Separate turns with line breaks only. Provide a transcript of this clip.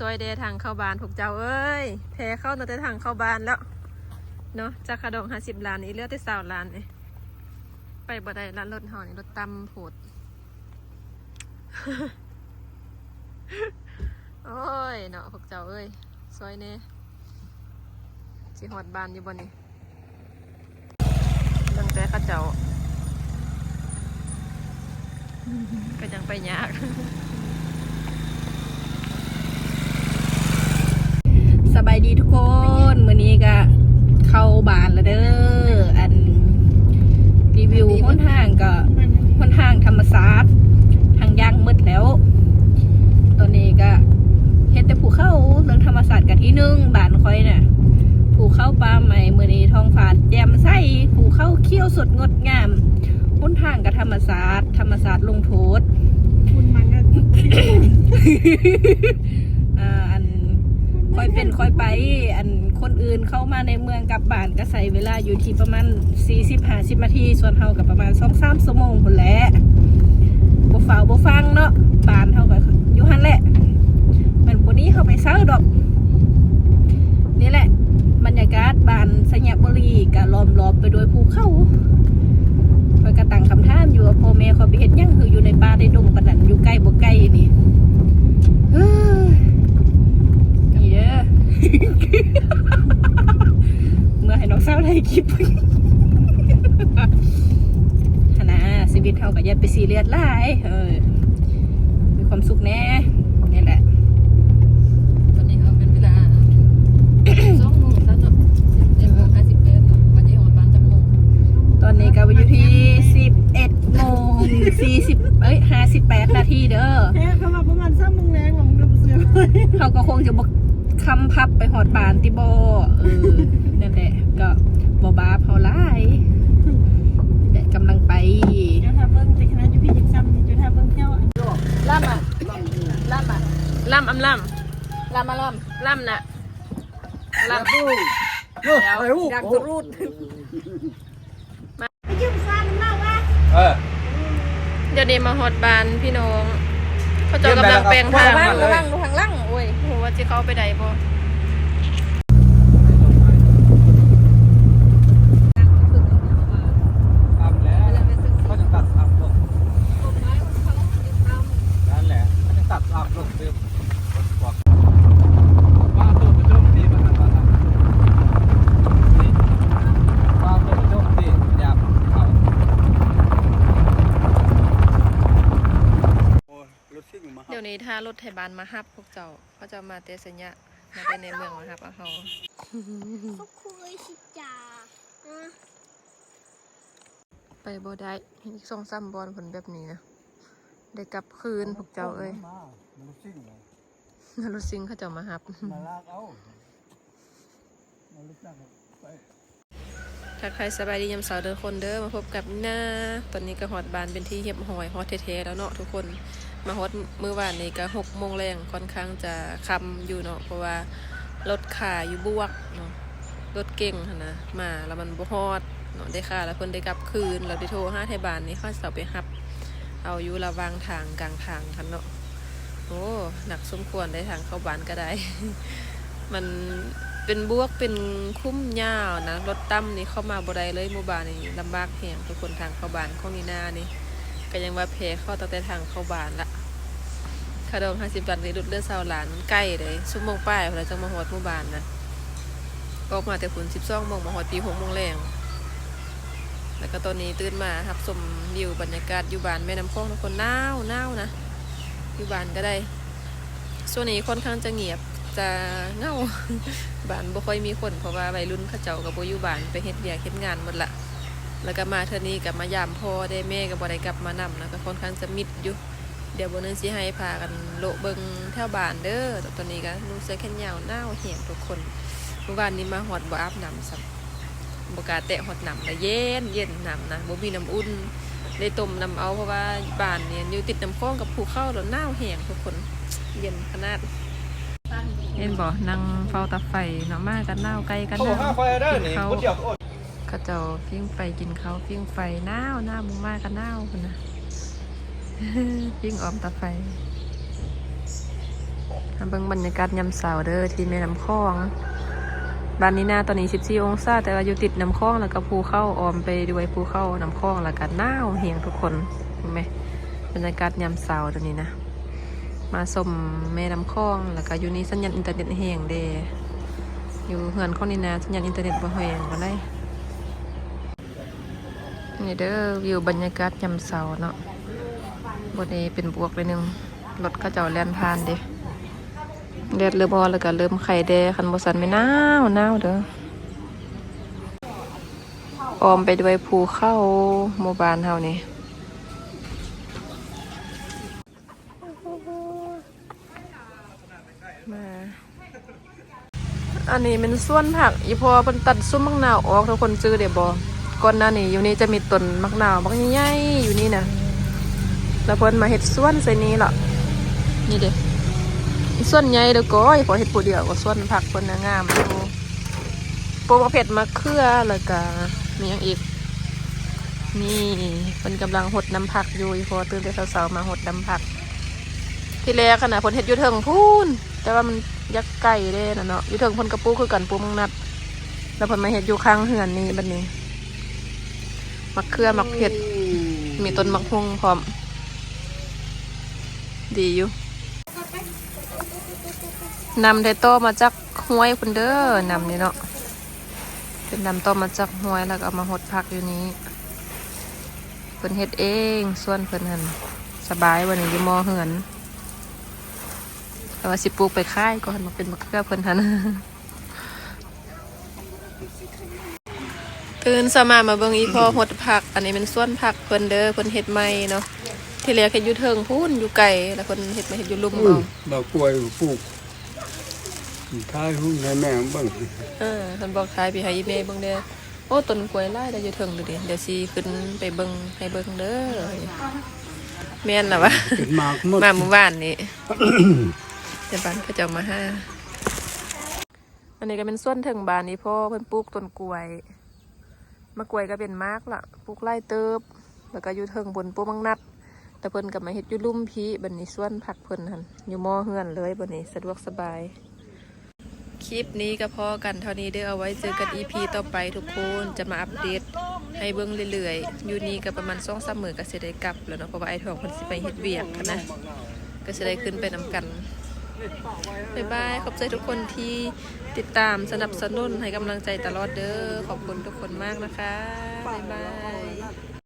จอยเดทางเข้าบ้านพวกเจ้าเอ้ยแพ้เข้าตั้งแต่ทางเข้าบ้านแล้วเนาะจากขดอง50 ล้านนี้เหลือแต่20 ล้านนี่ไปบ่ได้ร้านรถเฮานี่รถตำโผด โอ้ยเนาะพวกเจ้าเอ้ยซอยเน่สิฮอดบ้านอยู่บ่นี่ตั้งแต่เขาเจ้าก็ยังไปยาก
สบายดีทุกคนมื้อนี้ก็เข้าบ้านแล้วเด้ออันรีวิวหนทางก็หนทางธรรมศาสตร์ทางย่างมืดแล้วตอนนี้ก็เฮ็ดแต่ภูเข้าเรื่องธรรมศาสตร์กันที่1บ้านค่อยน่ะภูเข้าป่าใหม่มื้อนี้ท้องฟ้าแจ่มใสภูเข้าเขียวสดงดงามหนทางกับธรรมศาสตร์ลงโทษคุณมันก็ อันค่อยเป็นค่อยไปอันคนอื่นเข้ามาในเมืองกลับบ้านก็ใส่เวลาอยู่ที่ประมาณ40-50 นาทีส่วนเฮากับประมาณ 2-3 ชั่วโมงพุ่นแหละบ่ฝ่าวบ่ฟังเนาะบ้านเฮาก็อยู่หั่นแหละมันพอดีเฮาไปเซาดอกนี่แหละบรรยากาศบ้านสยบุรีก็ล้อมรอบไปด้วยภูเขาข้อยก็ตั้งคำถามอยู่ว่าพ่อแม่เขาไปเฮ็ดหยังคืออยู่ในป่าในดงปานนั้นอยู่ใกล้บ่ใกล้นี่นี่เด้อ เมื่อให้น้องสาวได้คลิป นะชีวิตเฮาก็อย่าไปซีเรียสหลายมีความสุขแน่นี่แหละ
ตอนนี้เขาเป็นเวลา2 โมงแล้วเนาะ11 โมง 50 นาทีวันนี้ฮอดบ้านจักโมง
ตอนนี้ก็อยู่ที่11 โมง 58 นาทีเด้อ
แค่เขามาประมาณ3 โมงแรงผมก็เสือเลย
เขาก็คงจะบอกคำพับไปหอดบานติโบนั่นแหละก็บอบาเผาไล่แต่กำลังไป
เจ้าท่าเบิ้งแต่คณะจุพี่จิกซ้ำนี่เจ้าท่าเบิ้งเจ้า
ล่ำอ่ะล่ำอ่ะ
ล่ำอำล่
ล่ำมาล่
ำล่ำน่ะล่ำ
ำแล้วดักกรูด
ไปยืมซ้ำมากว่า
เดี๋ยวนี้มาฮอดบ้านพี่น้องเขาเจ้ากำลังแปลงทาง
ระวังดูทางล่างโอ้ย
โหว่าจะเข้าไปใดบ่เดี๋ยวนี้ถ้ารถไถบานมาฮับพวกเจ้าเขาจะมาเตสัญญะมาแต่ในเมืองมาฮับเอาเขา
ก็คุยสิจ่า
ไปบ่ได้อีก2-3 บอลผลแบบนี้นะได้กลับคืนพวกเจ้าเอ้ยรถซิ่งเขาเจ้ามาฮับถ้าใครสบายดียามเสาร์เด้อคนเด้อมาพบกับหน้าตอนนี้ก็ฮอดบานเป็นที่เหียบหอยฮอดเทๆแล้วเนาะทุกคนมาฮอดมื้อวานนี้ก็6 โมงแรงค่อนข้างจะค่ำอยู่เนาะเพราะว่ารถขาอยู่บวกเนาะรถเก่งหั่นนะมาแล้วมันบ่ฮอดเนาะได้ค่าแล้วเพิ่นได้กลับคืนแล้วได้โทรหาไทบานนี่เขาจะเอาไปรับเอาอยู่ระหว่างทางกลางทางคั่นเนาะโอ้หนักสมควรได้ทางเข้าบ้านก็ได้ มันเป็นบวกเป็นคุ้มยาวนะรถตั้มนี่เข้ามาบ่ได้เลยหมู่บ้านนี่ลำบากแฮงทุกคนทางเข้าบ้านของนีนานี่ก็ยังว่าเพเข้าตั้งแต่ทางเข้าบ้านละคาดอง50 บาทนี่รุดเลือด20 ล้านใกล้เลยชั่วโมงป้ายเพิ่นจังมาฮอดหมู่บ้านนะออกมาแต่ฝุ่น12 โมงมาฮอดปี6 โมงแรงแล้วก็ตอนนี้ตื่นมารับชมวิวบรรยากาศอยู่บ้านแม่น้ำคลองทุกคนหนาวนะอยู่บ้านก็ได้ช่วงนี้ค่อนข้างจะเงียบจะเงา บ้านบ่ค่อยมีคนเพราะว่าวัยรุ่นเขาเจ้าก็บ่อยู่บ้านไปเฮ็ดเวียกเฮ็ดงานหมดละแล้วก็มาเทื่อนี้ก็มายามพ่อได้แม่ก็บ่ได้กลับมานำนะก็ค่อนข้างจะมิดอยู่เดี๋ยวบ่นึงสิให้พากันโละเบิ่งแถวบ้านเด้อตอนนี้ก็นุ่งเสื้อแขนยาวหนาวแห้งทุกคนเมื่อวานนี้มาฮอดบ่อาบน้ำซ้ำบ่กล้าแตะฮอดน้ำละเย็นน้ำนะบ่มีน้ำอุ่นได้ต้มน้ำเอาเพราะว่าบ้านเนี่ยอยู่ติดน้ำคลองกับภูเขาแล้วหนาวแห้งทุกคนเย็นขนาดเห็นบ่นั่งเฝ้าตาไฟเนาะมากันหนาวไกลกันหนาวเขาเจ้าพิ้งไฟกินเขาพิ้งไฟหนาวมึงมากันหนาวพุ่นนะ พิ้งออมตาไฟ เบิ่งบรรยากาศยามเช้าเด้อที่แม่น้ำคลองบ้านนี้นาตอนนี้14องศาแต่ว่าอยู่ติดน้ำคลองแล้วก็ภูเขาออมไปด้วยภูเขาน้ำคลองแล้วก็หนาวเฮียงทุกคนเห็นไหมบรรยากาศยามเช้าตอนนี้นะมาชมแม่น้ำคลองแล้วก็อยู่นี่สัญญาณอินเทอร์เน็ตแห้งเด้อยู่เฮือนของนี่นะสัญญาณอินเทอร์เน็ตบ่แห้งบ่ได้นี่เด้อวิวบรรยากาศยามเช้าเนาะบ่ได้เป็นบวกเลยนึงรถเขาเจ้าแล่นผ่านเด้แดดเริ่มออกแล้วก็เริ่มไข่แดงคันบ่สั่นไม่หนาวเด้อออมไปด้วยภูเขาหมู่บ้านเฮานี่มาอันนี้เป็นส่วนผักอีพอเพิ่นตัดซุ้มมักนาวออกทุกคนจื้อได้บ่ก่อนหน้านี้อยู่นี่จะมีต้นมักนาวบักใหญ่ๆอยู่นี่น่ะแล้วเพิ่นมาเฮ็ดสวนใส่นี้ล่ะนี่เด้ส่วนใหญ่เด้อก้อยพอเฮ็ดผู้เดียวก็ส่วนผักเพิ่นน่ะงามอยู่ปลูกมะเผ็ดมะเขือแล้วก็มีหยังอีกนี่เพิ่นกำลังหดน้ำผักอยู่อีพอตื่นแต่เช้าๆมาหดน้ำผักที่แรกขนาดเพิ่นเฮ็ดอยู่เทิงพูนแต่ว่ามันยักไก่เด้น่ะเนาะอยู่เทิงเพิ่นก็ปลูกคือกันปลูกมังนัดแล้วเพิ่นมาเฮ็ดอยู่ข้างเฮือนนี่บัดนี้มะเขือมะเผ็ดมีต้นมะฮุ่งพร้อมดีอยู่นำไดโต้มาจากห้วยพุ่นเด้อนำนี่เนาะเป็นนำโต้มาจากห้วยแล้วก็เอามาหดผักอยู่นี้เพิ่นเฮ็ดเองส่วนเพิ่นหันสบายวันนี้อยู่มอเหือนแต่ว่าสิปลูกไปค่ายก่อนมาเป็นมะเขือเพิ่นหัน ตื่นสมาเบิ่งอีพอหดผักอันนี้เป็นส่วนผักเพิ่นเด้อเพิ่นเฮ็ดใหม่เนาะที่แรกเฮ็ดอยู่เทิงพูนอยู่ไกลแล้วเพิ่นเฮ็ดมาเฮ็ดอยู่ลุ่มเอา
บ่กล้วยปลูกท้ายหุ้นให้แม่เบิ่ง
เพิ่นบอกทายพี่ให้อีเมย์เบิ่งเด้อโอ้ต้นกล้วยหลายได้อยู่เทิงดูดิเดี๋ยวสิขึ้นไปเบิ่งให้เบิ่งเด้อแม่นล่ะวะ
เป็นหมากหมด
มาเมื่อวานนี้ แต่บ้านเขาเจ้ามาหาอันนี้ก็เป็นส่วนเทิงบ้านนี้พ่อเพิ่นปลูกต้นกล้วยมะกล้วยก็เป็นมากล่ะปลูกไร่เติบแล้วก็อยู่เทิงบนปลูกมังนัดแต่เพิ่นก็มาเฮ็ดอยู่ลุ่มพีบัดนี้ส่วนผักเพิ่นหั่นอยู่มอเฮือนเลยบัดนี้สะดวกสบายคลิปนี้ก็พอกันเท่านี้เด้อเอาไว้เจอกัน EP ต่อไปทุกคนจะมาอัปเดตให้เบิ่งเรื่อยๆอยู่นี่ก็ประมาณ 2-3 มื้อก็สิได้กลับแล้วเนาะเพราะว่าไอ้ทองเพิ่นสิไปเฮ็ดเวียกหั้นนะก็สิได้ขึ้นไปนำกันบ๊ายบายขอบใจทุกคนที่ติดตามสนับสนุนให้กำลังใจตลอดเด้อขอบคุณทุกคนมากนะคะบ๊ายบาย